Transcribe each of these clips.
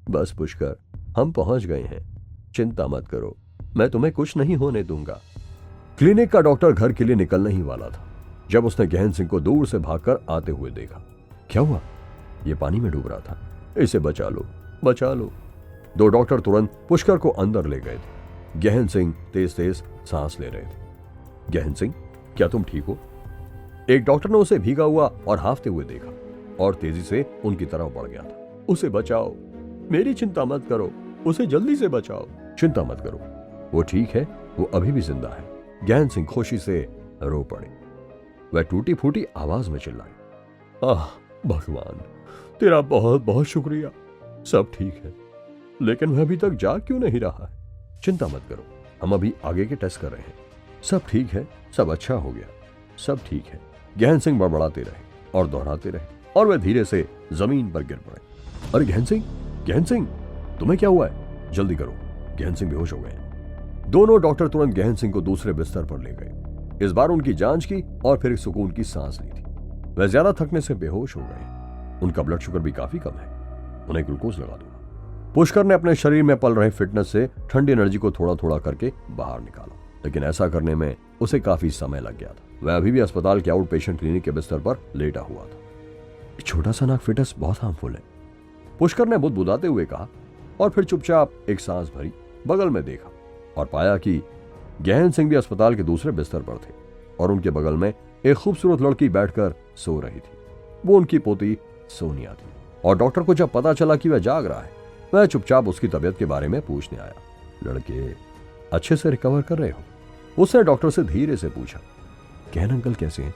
बस पुष्कर, हम पहुंच गए हैं, चिंता मत करो, मैं तुम्हें कुछ नहीं होने दूंगा। क्लिनिक का डॉक्टर घर के लिए निकलने ही वाला था जब उसने गहन सिंह को दूर से भागकर आते हुए देखा। क्या हुआ? ये पानी में डूब रहा था, इसे बचा लो, बचा लो। दो डॉक्टर तुरंत पुष्कर को अंदर ले गए थे। गहन सिंह तेज तेज सांस ले रहे थे। गहन सिंह, क्या तुम ठीक हो? एक डॉक्टर ने उसे भीगा हुआ और हांफते हुए देखा और तेजी से उनकी तरफ बढ़ गया था। उसे बचाओ, मेरी चिंता मत करो, उसे जल्दी से बचाओ। चिंता मत करो, वो ठीक है, वो अभी भी जिंदा है। गहन सिंह खुशी से रो पड़े। वह टूटी फूटी आवाज में चिल्लाए, आह भगवान, तेरा बहुत बहुत शुक्रिया, सब ठीक है, लेकिन वह अभी तक जाग क्यों नहीं रहा है? चिंता मत करो, हम अभी आगे के टेस्ट कर रहे हैं, सब ठीक है, सब अच्छा हो गया, सब ठीक है। गहन सिंह बड़बड़ाते रहे और दोहराते रहे और वह धीरे से जमीन पर गिर पड़े। अरे गहन सिंह, गहन सिंह, तुम्हें क्या हुआ है? जल्दी करो। गहन सिंह बेहोश हो गए। दोनों डॉक्टर तुरंत गहन सिंह को दूसरे बिस्तर पर ले गए। इस बार उनकी जांच की और फिर एक सुकून की सांस ली थी। वह ज्यादा थकने से बेहोश हो गए। उनका ब्लड शुगर भी काफी कम है, उन्हें ग्लूकोज लगा दूंगा। पुष्कर ने अपने शरीर में पल रहे फिटनेस से ठंडी एनर्जी को थोड़ा थोड़ा करके बाहर निकाला, लेकिन ऐसा करने में उसे काफी समय लग गया था। वह अभी भी अस्पताल के आउट पेशेंट क्लिनिक के बिस्तर पर लेटा हुआ था। छोटा सा नाक फिटस बहुत हार्मफुल है, पुष्कर ने बुदबुदाते हुए कहा और फिर चुपचाप एक सांस भरी, बगल में देखा और पाया कि गहन सिंह भी अस्पताल के दूसरे बिस्तर पर थे और उनके बगल में एक खूबसूरत लड़की बैठकर सो रही थी। वो उनकी पोती सोनिया थी। और डॉक्टर को जब पता चला कि वह जाग रहा है, वह चुपचाप उसकी तबीयत के बारे में पूछने आया। लड़के, अच्छे से रिकवर कर रहे हो? उसने डॉक्टर से धीरे से पूछा। गहन अंकल कैसे हैं?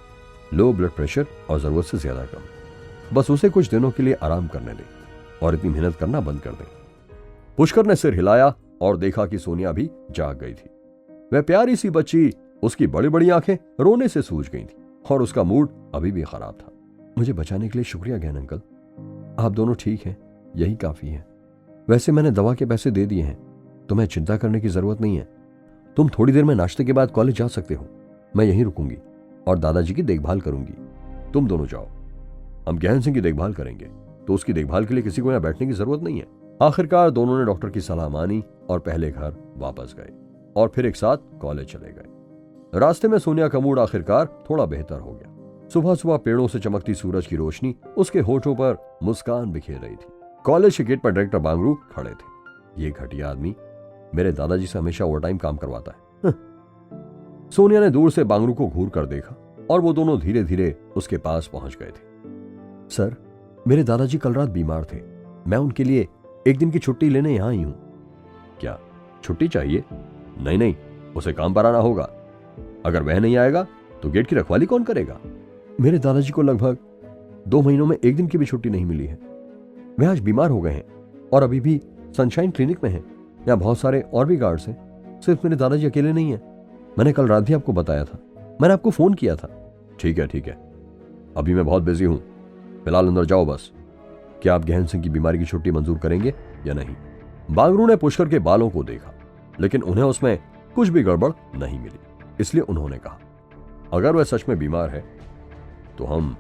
लो ब्लड प्रेशर और जरूरत से ज्यादा कम, बस उसे कुछ दिनों के लिए आराम करने दें और इतनी मेहनत करना बंद कर दें। पुष्कर ने सिर हिलाया और देखा कि सोनिया भी जाग गई थी। वह प्यारी सी बच्ची, उसकी बड़ी बड़ी आंखें रोने से सूज गई थी और उसका मूड अभी भी खराब था। मुझे बचाने के लिए शुक्रिया गहन अंकल, आप दोनों ठीक हैं, यही काफी है। वैसे मैंने दवा के पैसे दे दिए हैं, तुम्हें चिंता करने की जरूरत नहीं है। तुम थोड़ी देर में नाश्ते के बाद कॉलेज जा सकते हो, मैं यहीं रुकूंगी और दादाजी की देखभाल करूंगी। तुम दोनों जाओ, हम गहन सिंह की देखभाल करेंगे, तो उसकी देखभाल के लिए किसी को यहाँ बैठने की जरूरत नहीं है। आखिरकार दोनों ने डॉक्टर की सलाह मानी और पहले घर वापस गए और फिर एक साथ कॉलेज चले गए। रास्ते में सोनिया का मूड आखिरकार थोड़ा बेहतर हो गया। सुबह सुबह पेड़ों से चमकती सूरज की रोशनी उसके होठों पर मुस्कान बिखेर रही थी। कॉलेज के गेट पर डायरेक्टर बांगरू खड़े थे। ये घटिया आदमी मेरे दादाजी से हमेशा ओवरटाइम काम करवाता है। सोनिया ने दूर से बांगरू को घूर कर देखा और वो दोनों धीरे धीरे उसके पास पहुंच गए थे। सर, मेरे दादाजी कल रात बीमार थे, मैं उनके लिए एक दिन की छुट्टी लेने यहां आई हूं। क्या छुट्टी चाहिए? नहीं नहीं, उसे काम पर आना होगा। अगर वह नहीं आएगा तो गेट की रखवाली कौन करेगा? मेरे दादाजी को लगभग 2 महीनों में एक दिन की भी छुट्टी नहीं मिली है। वे आज बीमार हो गए हैं और अभी भी सनशाइन क्लिनिक में हैं। यहाँ बहुत सारे और भी गार्ड्स हैं, सिर्फ मेरे दादाजी अकेले नहीं हैं। मैंने कल रात भी आपको बताया था, मैंने आपको फोन किया था। ठीक है, अभी मैं बहुत बिजी हूं, फिलहाल अंदर जाओ बस। क्या आप गहन सिंह की बीमारी की छुट्टी मंजूर करेंगे या नहीं? बांगरू ने पुष्कर के बालों को देखा, लेकिन उन्हें उसमें कुछ भी गड़बड़ नहीं मिली, इसलिए उन्होंने कहा, अगर वह सच में बीमार है तो हम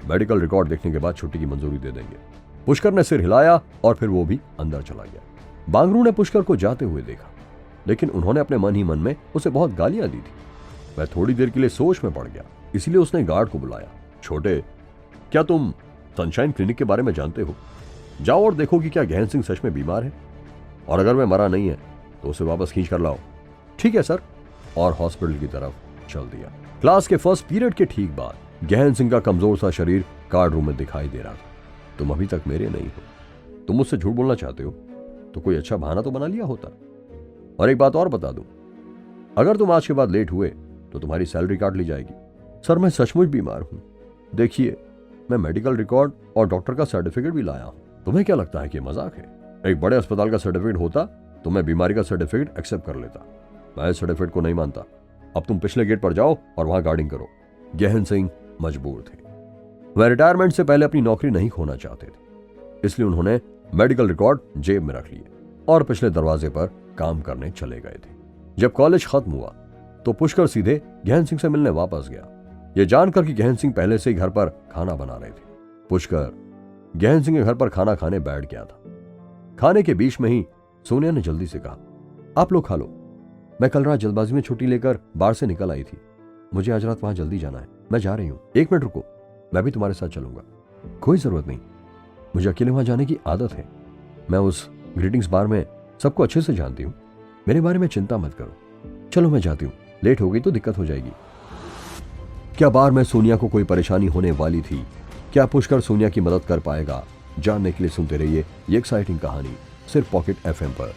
मेडिकल रिकॉर्ड देखने के बाद छुट्टी की मंजूरी दे देंगे। पुष्कर ने सिर हिलाया और फिर वो भी अंदर चला गया। बांगरू ने पुष्कर को जाते हुए देखा, लेकिन उन्होंने अपने मन ही मन में उसे बहुत गालियां दी थी। वह थोड़ी देर के लिए सोच में पड़ गया, इसलिए उसने गार्ड को बुलाया। छोटे, क्या तुम सनशाइन क्लिनिक के बारे में जानते हो? जाओ और देखो कि क्या गहन सिंह सच में बीमार है, और अगर वह मरा नहीं है तो उसे वापस खींच कर लाओ। ठीक है सर, और हॉस्पिटल की तरफ चल दिया। क्लास के फर्स्ट पीरियड के ठीक बाद गहन सिंह का कमजोर सा शरीर कार्ड रूम में दिखाई दे रहा था। तुम अभी तक मेरे नहीं हो, तुम मुझसे झूठ बोलना चाहते हो तो कोई अच्छा बहाना तो बना लिया होता। और एक बात और बता दूं, अगर तुम आज के बाद लेट हुए तो तुम्हारी सैलरी काट ली जाएगी। सर, मैं सचमुच बीमार हूं, देखिए मैं मेडिकल रिकॉर्ड और डॉक्टर का सर्टिफिकेट भी लाया हूं। तुम्हें क्या लगता है कि मजाक है? एक बड़े अस्पताल का सर्टिफिकेट होता तो मैं बीमारी का सर्टिफिकेट एक्सेप्ट कर लेता। मैं इस सर्टिफिकेट को नहीं मानता। अब तुम पिछले गेट पर जाओ और वहां गार्डिंग करो। गहन सिंह मजबूर थे, वह रिटायरमेंट से पहले अपनी नौकरी नहीं खोना चाहते थे, इसलिए उन्होंने मेडिकल रिकॉर्ड जेब में रख लिए और पिछले दरवाजे पर काम करने चले गए थे। जब कॉलेज खत्म हुआ तो पुष्कर सीधे गहन सिंह से मिलने वापस गया, यह जानकर कि गहन सिंह पहले से ही घर पर खाना बना रहे थे। पुष्कर गहन सिंह के घर पर खाना खाने बैठ गया था। खाने के बीच में ही सोनिया ने जल्दी से कहा, आप लोग खा लो। मैं कल रात जल्दबाजी में छुट्टी लेकर बाहर से निकल आई थी। मुझे आज रात वहां जल्दी जाना है। मैं जा रही हूं। 1 मिनट रुको, मैं भी तुम्हारे साथ चलूंगा। कोई जरूरत नहीं, मुझे अकेले वहां जाने की आदत है। मैं उस ग्रीटिंग्स बार में सबको अच्छे से जानती हूँ। मेरे बारे में चिंता मत करो। चलो मैं जाती हूँ, लेट हो गई तो दिक्कत हो जाएगी। क्या बार में सोनिया को कोई परेशानी होने वाली थी? क्या पुष्कर सोनिया की मदद कर पाएगा? जानने के लिए सुनते रहिए ये एक्साइटिंग कहानी सिर्फ पॉकेट FM पर।